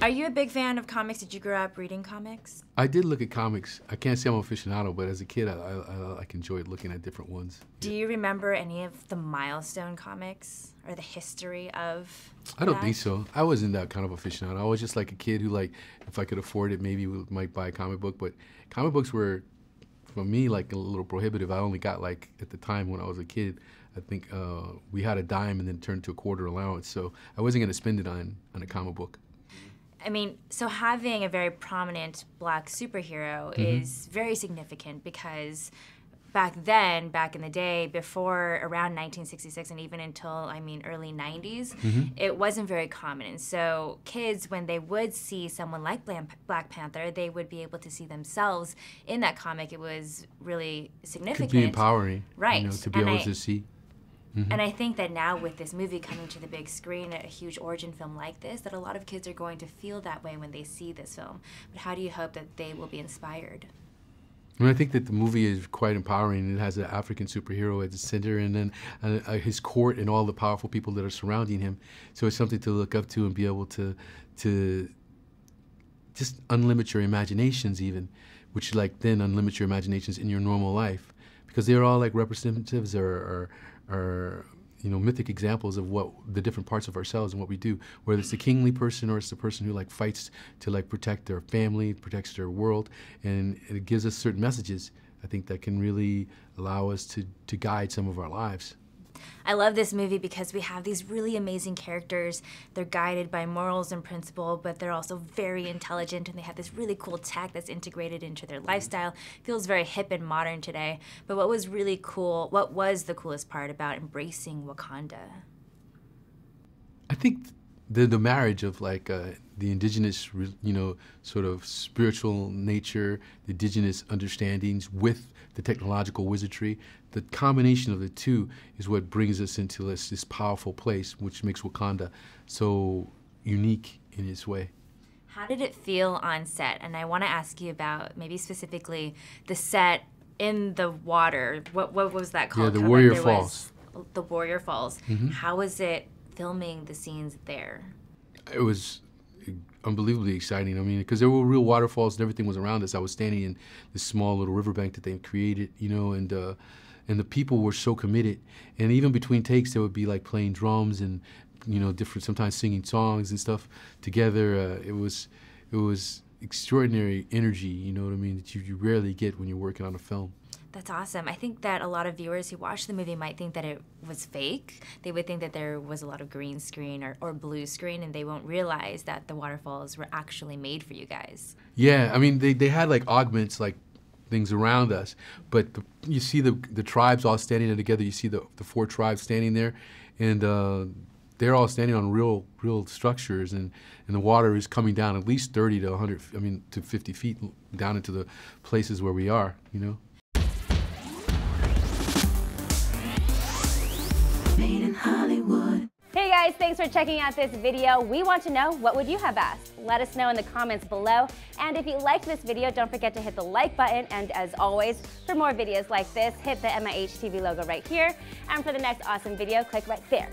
Are you a big fan of comics? Did you grow up reading comics? I did look at comics. I can't say I'm an aficionado, but as a kid, I enjoyed looking at different ones. Do you remember any of the milestone comics or the history of I don't think so. I wasn't that kind of aficionado. I was just like a kid who, like, if I could afford it, maybe might buy a comic book. But comic books were, for me, like a little prohibitive. I only got, like, at the time when I was a kid, I think we had a dime and then turned to a quarter allowance. So I wasn't going to spend it on a comic book. I mean, so having a very prominent black superhero is very significant because back then, back in the day, before around 1966 and even until, I mean, early 90s, it wasn't very common. And so kids, when they would see someone like Black Panther, they would be able to see themselves in that comic. It was really significant. Could be empowering, right? You know, to be able to see. And I think that now with this movie coming to the big screen, a huge origin film like this, that a lot of kids are going to feel that way when they see this film. But how do you hope that they will be inspired? I mean, I think that the movie is quite empowering. It has an African superhero at the center, and then his court and all the powerful people that are surrounding him. So it's something to look up to and be able to just unlimit your imaginations even, which like then unlimit your imaginations in your normal life. Because they're all like representatives or you know, mythic examples of what the different parts of ourselves and what we do, whether it's the kingly person or it's the person who like fights to like protect their family, protects their world, and it gives us certain messages, I think, that can really allow us to guide some of our lives. I love this movie because we have these really amazing characters. They're guided by morals and principle, but they're also very intelligent, and they have this really cool tech that's integrated into their lifestyle. Feels very hip and modern today. But what was really cool, what was the coolest part about embracing Wakanda? I think the marriage of like the indigenous, you know, sort of spiritual nature, the indigenous understandings with the technological wizardry, the combination of the two is what brings us into this powerful place, which makes Wakanda so unique in its way. How did it feel on set? And I want to ask you about maybe specifically the set in the water. What was that called? Yeah, the Warrior Falls. The Warrior Falls. How was it filming the scenes there? It was unbelievably exciting. I mean, because there were real waterfalls and everything was around us. I was standing in this small little riverbank that they created, you know, and the people were so committed. And even between takes, they would be like playing drums and, you know, different, sometimes singing songs and stuff together. It was extraordinary energy, you know what I mean, that you rarely get when you're working on a film. That's awesome. I think that a lot of viewers who watch the movie might think that it was fake. They would think that there was a lot of green screen or blue screen, and they won't realize that the waterfalls were actually made for you guys. Yeah, I mean, they had like augments, like things around us, but you see the tribes all standing there together. You see the 4 tribes standing there, and they're all standing on real structures, and the water is coming down at least 30 to 100, I mean, to 50 feet down into the places where we are, you know. Hey guys, thanks for checking out this video. We want to know, what would you have asked? Let us know in the comments below. And if you liked this video, don't forget to hit the like button. And as always, for more videos like this, hit the MIH TV logo right here. And for the next awesome video, click right there.